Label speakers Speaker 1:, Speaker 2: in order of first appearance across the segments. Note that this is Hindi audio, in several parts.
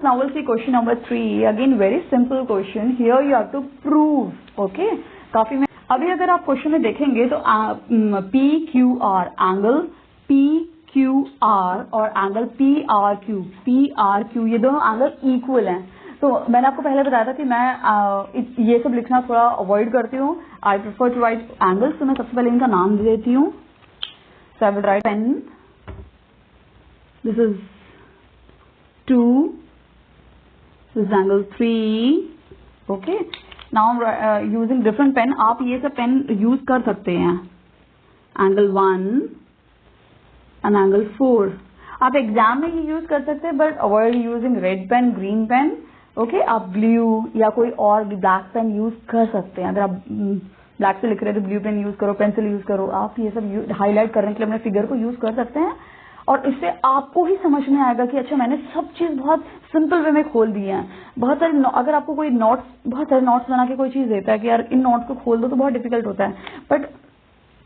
Speaker 1: Now we'll see question number 3. Again very simple question. Here you have to prove. Okay. काफी में अभी अगर आप क्वेश्चन में देखेंगे तो P Q R angle P Q R और एंगल पी आर क्यू ये दोनों एंगल इक्वल हैं. तो मैंने आपको पहले बताया था कि मैं ये सब लिखना थोड़ा अवॉइड करती हूँ. I prefer to write angles. तो मैं सबसे पहले इनका नाम दे देती हूँ. So I will write pen. This is 2. This is angle 3. Okay. Now using different pen. आप ये सब पेन यूज कर सकते हैं. Angle 1 and angle 4. आप एग्जाम में ही यूज कर सकते हैं but avoid using red pen, green pen. Okay. आप ब्लू या कोई और ब्लैक पेन यूज कर सकते हैं. अगर आप ब्लैक से लिख रहे हैं तो ब्लू पेन यूज करो, पेंसिल यूज करो. आप ये सब हाईलाइट करने के लिए अपने फिगर को यूज कर सकते हैं और इससे आपको ही समझ में आएगा कि अच्छा मैंने सब चीज बहुत सिंपल वे में खोल दी है. बहुत सारे अगर आपको कोई बहुत सारे नोट्स बना के कोई चीज देता है कि यार इन नोट्स को खोल दो तो बहुत डिफिकल्ट होता है. बट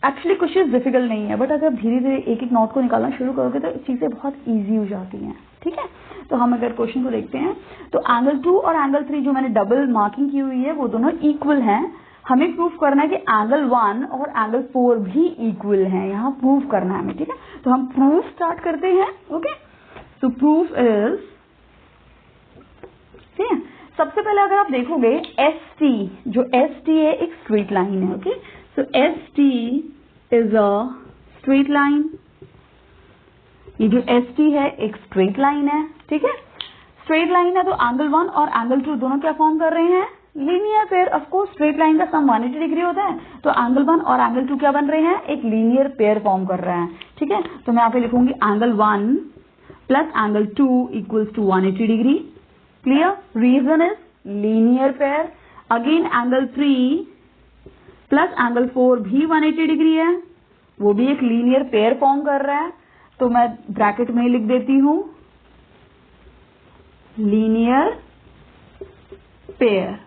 Speaker 1: एक्चुअली कुछ चीज डिफिकल्ट नहीं है. बट अगर धीरे धीरे एक एक नोट को निकालना शुरू करोगे तो चीजें बहुत ईजी हो जाती हैं. ठीक है. तो हम अगर क्वेश्चन को देखते हैं तो एंगल 2 और एंगल 3 जो मैंने डबल मार्किंग की हुई है वो दोनों इक्वल हैं. हमें प्रूफ करना है कि एंगल 1 और एंगल 4 भी इक्वल हैं. यहाँ प्रूफ करना है हमें. ठीक है. तो हम प्रूफ स्टार्ट करते हैं. ओके. तो प्रूफ इज, ठीक है, सबसे पहले अगर आप देखोगे एस टी, जो एस टी है एक स्ट्रेट लाइन है. Okay. So S T is a straight line. ये जो एस टी है एक स्ट्रेट लाइन है. ठीक है. स्ट्रेट लाइन है तो एंगल 1 और एंगल 2 दोनों क्या फॉर्म कर रहे हैं? Linear pair. Of course straight line का सम 180 डिग्री होता है तो एंगल 1 और एंगल 2 क्या बन रहे हैं? एक लीनियर पेयर फॉर्म कर रहे हैं. ठीक है. तो मैं यहाँ पे लिखूंगी angle 1 plus angle 2 equals to 180 degree. Clear. Reason is linear pair. Again angle 3 plus angle 4 भी 180 डिग्री है. वो भी एक लीनियर पेयर फॉर्म कर रहा है. तो मैं ब्रैकेट में लिख देती हूं लीनियर पेयर.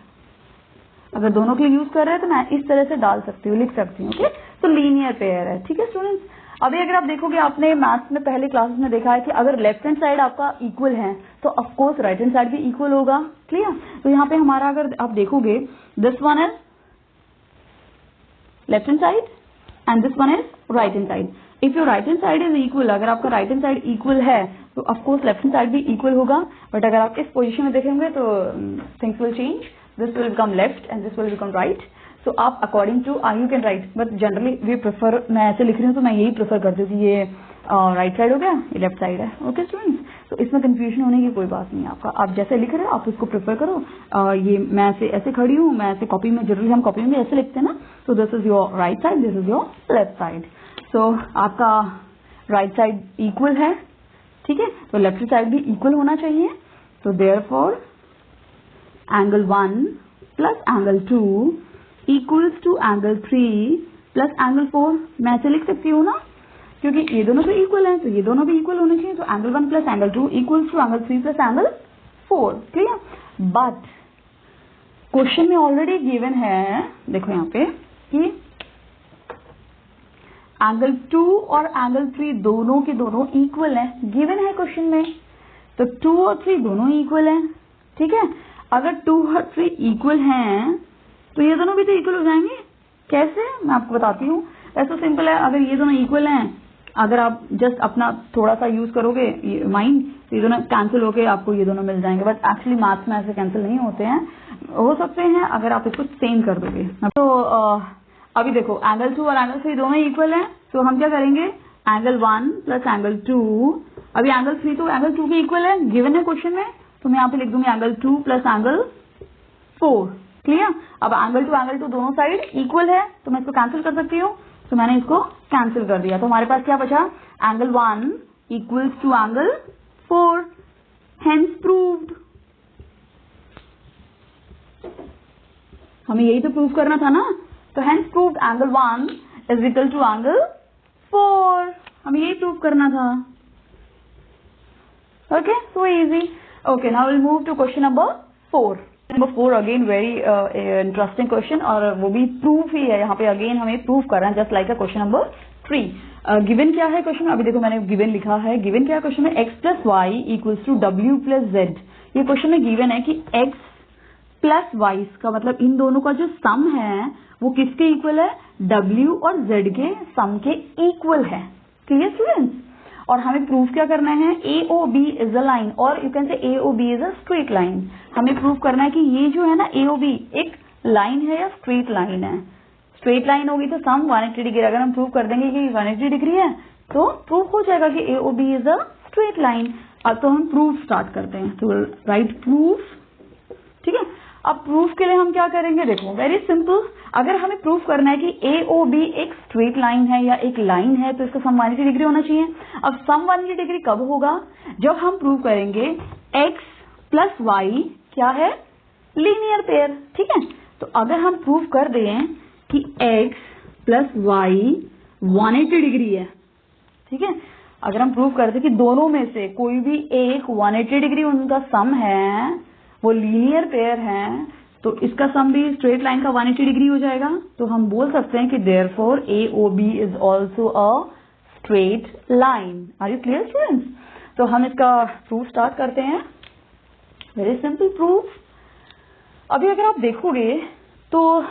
Speaker 1: अगर दोनों के लिए यूज कर रहे हैं तो मैं इस तरह से डाल सकती हूँ, लिख सकती हूँ. ओके. तो लीनियर पेयर है. ठीक है स्टूडेंट्स. अभी अगर आप देखोगे आपने मैथ्स में पहले क्लासेस में देखा है कि अगर लेफ्ट हैंड साइड आपका इक्वल है तो of course right hand side भी इक्वल होगा. क्लियर. तो यहाँ पे हमारा अगर आप देखोगे this one is left hand side and this one is right hand side. If your right hand side is equal, अगर आपका राइट हैंड साइड इक्वल है तो of course left hand side भी इक्वल होगा. बट अगर आप इस पोजीशन में देखेंगे तो things will change. This will become left and this will become right. So आप according to you can write. But generally we prefer, मैं ऐसे लिख रही हूँ तो मैं यही प्रेफर करती हूँ कि ये राइट साइड हो गया, ये लेफ्ट साइड है. Okay students. तो इसमें कंफ्यूजन होने की कोई बात नहीं है. आपका आप जैसे लिख रहे हो आप उसको प्रेफर करो. ये मैं ऐसे खड़ी हूँ, मैं ऐसे कॉपी में, जनरली हम कॉपी में ऐसे लिखते हैं ना. तो this is your right side, this is your left side. So आपका राइट साइड इक्वल है. ठीक है. तो लेफ्ट साइड भी इक्वल होना चाहिए. तो therefore angle 1 plus angle 2 equals to angle 3 plus angle 4. मैं ऐसे लिख सकती हूँ ना, क्योंकि ये दोनों तो इक्वल हैं तो ये दोनों भी इक्वल होने चाहिए. तो angle 1 plus angle 2 equals to angle 3 plus angle 4. Clear. But question में ऑलरेडी गिवन है, देखो यहाँ पे, कि एंगल 2 और एंगल 3 दोनों के दोनों इक्वल हैं. गिवन है क्वेश्चन में. तो 2 और 3 दोनों इक्वल हैं. ठीक है. अगर 2 और 3 इक्वल हैं तो ये दोनों भी तो इक्वल हो जाएंगे. कैसे? मैं आपको बताती हूँ. ऐसा सिंपल है. अगर ये दोनों इक्वल हैं, अगर आप जस्ट अपना थोड़ा सा यूज करोगे माइंड, तो ये दोनों कैंसिल होके आपको ये दोनों मिल जाएंगे. बट एक्चुअली मैथ्स में ऐसे कैंसिल नहीं होते हैं. हो सकते हैं अगर आप इसको सेम कर दोगे. तो अभी देखो एंगल 2 और एंगल 3 दोनों इक्वल हैं. तो हम क्या करेंगे? Angle 1 plus angle 2. अभी एंगल 3 तो एंगल 2 के इक्वल है, गिवन है क्वेश्चन में. तो मैं यहाँ पे लिख दूंगी एंगल 2 प्लस एंगल 4. क्लियर. अब एंगल 2 दोनों साइड इक्वल है तो मैं इसको कैंसिल कर सकती हूँ. तो मैंने इसको कैंसिल कर दिया. तो हमारे पास क्या बचा? Angle 1 equals to angle 4. Hence proved. हमें यही तो प्रूव करना था ना. तो hence proved angle 1 is equal to angle 4. हमें यही प्रूव करना था. Okay. So easy. Okay. Now will move to question number 4. Number 4 again very interesting question और वो भी प्रूफ ही है. यहाँ पे अगेन हमें प्रूफ करना है just like a question number 3. Given क्या है क्वेश्चन, अभी देखो मैंने गिवन लिखा है, गिवन क्या क्वेश्चन में x plus y equals to डब्ल्यू प्लस जेड। ये क्वेश्चन में गिवन है कि x प्लस वाई का मतलब इन दोनों का जो सम है वो किसके इक्वल है, w और z के सम के इक्वल है। Clear students? और हमें प्रूफ क्या करना है, AOB इज अ लाइन और you can say AOB is a straight line. हमें प्रूफ करना है कि ये जो है ना AOB एक लाइन है या स्ट्रेट लाइन है। स्ट्रेट लाइन होगी तो सम 180 डिग्री, अगर हम प्रूव कर देंगे कि 180 डिग्री है तो प्रूफ हो जाएगा कि AOB is a straight line. अब तो हम प्रूफ स्टार्ट करते हैं, तो राइट प्रूफ। ठीक है, अब प्रूफ के लिए हम क्या करेंगे, देखो वेरी सिंपल। अगर हमें प्रूफ करना है कि AOB एक स्ट्रेट लाइन है या एक लाइन है तो इसका सम 180 डिग्री होना चाहिए। अब सम 180 डिग्री कब होगा, जब हम प्रूव करेंगे x प्लस वाई क्या है, लीनियर पेयर। ठीक है, तो अगर हम प्रूव कर दें कि x प्लस वाई 180 डिग्री है, ठीक है, अगर हम प्रूव करते कि दोनों में से कोई भी एक 180 डिग्री उनका सम है, वो लीनियर पेयर है, तो इसका सम भी स्ट्रेट लाइन का 180 डिग्री हो जाएगा। तो हम बोल सकते हैं कि therefore AOB is also a straight line. Are you clear students? तो हम इसका प्रूफ स्टार्ट करते हैं। Very simple proof. अभी अगर आप देखोगे तो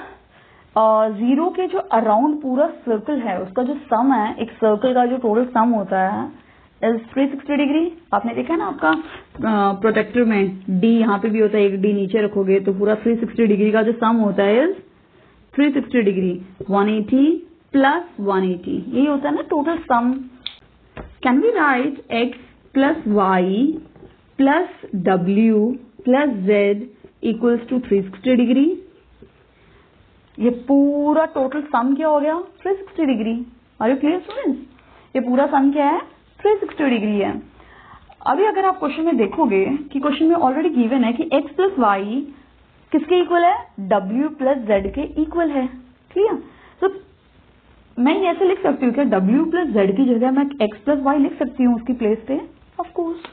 Speaker 1: जीरो के जो अराउंड पूरा सर्कल है उसका जो सम है, एक सर्कल का जो टोटल सम होता है इज 360 डिग्री। आपने देखा है ना आपका प्रोटेक्टर में D यहाँ पे भी होता है, एक D नीचे रखोगे तो पूरा 360 डिग्री का जो सम होता है इज 360 डिग्री। 180 प्लस 180 यही होता है ना total sum. Can we write x plus y plus w plus z equals to 360 degree. ये पूरा टोटल सम क्या हो गया, 360 degree. Are you clear students? ये पूरा सम क्या है, 360 डिग्री है। अभी अगर आप क्वेश्चन में देखोगे कि क्वेश्चन में ऑलरेडी गिवन है कि x प्लस वाई किसके इक्वल है, w प्लस z के इक्वल है। क्लियर? तो मैं ऐसे लिख सकती हूँ क्या, w प्लस z की जगह मैं x प्लस वाई लिख सकती हूँ उसकी प्लेस पे? Of course.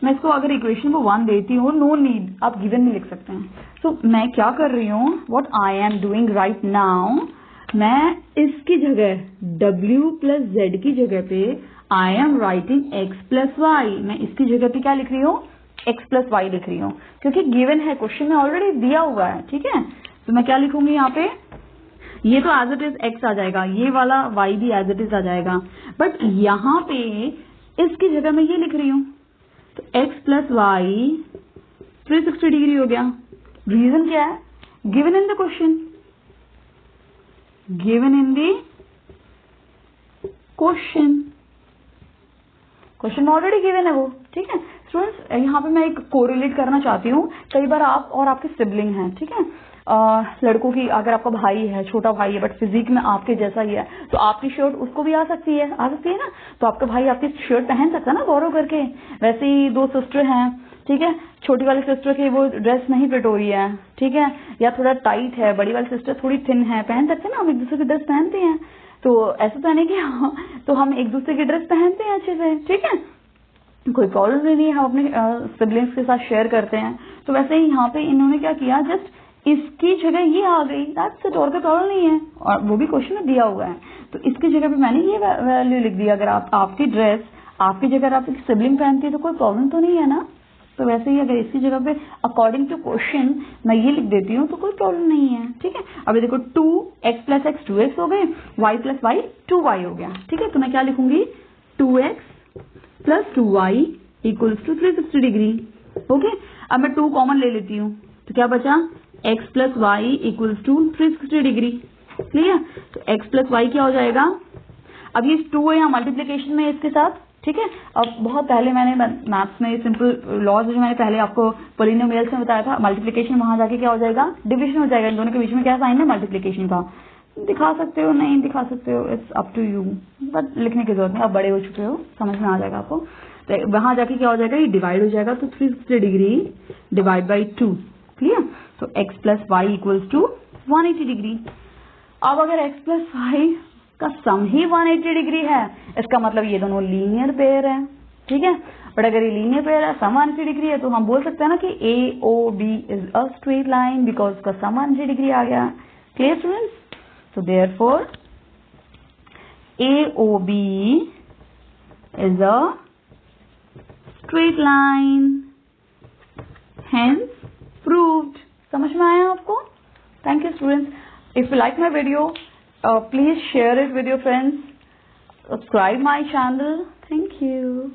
Speaker 1: मैं इसको अगर इक्वेशन को 1 देती हूँ, नो नीड, आप गिवन भी लिख सकते हैं। तो मैं क्या कर रही हूँ, what I am doing right now, मैं इसकी जगह w प्लस z की जगह पे I am writing x plus y. मैं इसकी जगह पे क्या लिख रही हूँ, x प्लस वाई लिख रही हूँ, क्योंकि गिवन है, क्वेश्चन में ऑलरेडी दिया हुआ है। ठीक है, तो मैं क्या लिखूंगी यहाँ पे, ये तो एज इट इज x आ जाएगा, ये वाला y भी एज इट इज आ जाएगा, बट यहाँ पे इसकी जगह मैं ये लिख रही हूँ, तो x प्लस वाई 360 डिग्री हो गया। रीजन क्या है, given in the question, given in the question में ऑलरेडी गिवन है वो। ठीक है स्टूडेंट्स, यहाँ पे मैं एक कोरिलेट करना चाहती हूँ। कई बार आप और आपके सिबलिंग हैं, ठीक है, लड़कों की, अगर आपका भाई है, छोटा भाई है, बट फिजिक में आपके जैसा ही है, तो आपकी शर्ट उसको भी आ सकती है ना, तो आपका भाई आपकी शर्ट पहन सकता है ना बोरो करके। वैसे ही दो सिस्टर हैं, ठीक है, छोटी वाली सिस्टर की वो ड्रेस नहीं फिट हो रही है, ठीक है, या थोड़ा टाइट है, बड़ी वाली सिस्टर थोड़ी थिन है, पहन सकते हैं ना, हम एक दूसरे की ड्रेस पहनते हैं। तो ऐसा तो नहीं कि तो हम एक दूसरे की ड्रेस पहनते हैं अच्छे से, ठीक है, कोई प्रॉब्लम भी नहीं है, हम अपने सिबलिंग्स के साथ शेयर करते हैं। तो वैसे ही यहाँ पे इन्होंने क्या किया, जस्ट इसकी जगह ये आ गई, दैट्स इट, और कोई प्रॉब्लम नहीं है, और वो भी क्वेश्चन में दिया हुआ है, तो इसकी जगह पे मैंने ये वैल्यू लिख दिया। अगर आपकी ड्रेस आपकी जगह आपकी सिबलिंग पहनती है तो कोई प्रॉब्लम तो नहीं है ना। तो वैसे ही अगर इसकी जगह पे अकॉर्डिंग टू क्वेश्चन मैं ये लिख देती हूँ तो कोई प्रॉब्लम नहीं है। ठीक है, अभी देखो 2x प्लस x 2x हो गए, y प्लस वाई 2y हो गया। ठीक है, तो मैं क्या लिखूंगी, 2x plus 2y equals to 360 degree. Okay, अब मैं 2 कॉमन ले लेती हूँ, तो क्या बचा, x plus y equals to 360 degree. Clear? तो x प्लस वाई क्या हो जाएगा, अब ये 2 है यहाँ मल्टीप्लीकेशन में इसके साथ। ठीक है, अब बहुत पहले मैंने मैथ्स में सिंपल लॉज जो मैंने पहले आपको पॉलिनोमियल्स में बताया था, मल्टीप्लीकेशन वहां जाके क्या हो जाएगा, डिवीजन हो जाएगा। इन दोनों के बीच में क्या साइन है, मल्टीप्लीकेशन का। दिखा सकते हो, नहीं दिखा सकते हो, it's up to you, but लिखने की जरूरत नहीं, आप बड़े हो चुके हो, समझ में आ जाएगा आपको। तो वहां जाके क्या हो जाएगा, ये डिवाइड हो जाएगा, तो 360 डिग्री डिवाइड बाई 2। क्लियर? तो x plus y equals to 180 degree. अब अगर x प्लस वाई का सम ही 180 डिग्री है, इसका मतलब ये दोनों लीनियर पेयर है। ठीक है, बट अगर ये लीनियर पेयर है, सम 180 डिग्री है, तो हम बोल सकते हैं ना कि AOB is a straight line because उसका सम 180 डिग्री आ गया। Clear students? तो therefore AOB is a straight line, hence proved. समझ में आया आपको? Thank you students. If you like my video, please share it with your friends. Subscribe my channel. Thank you.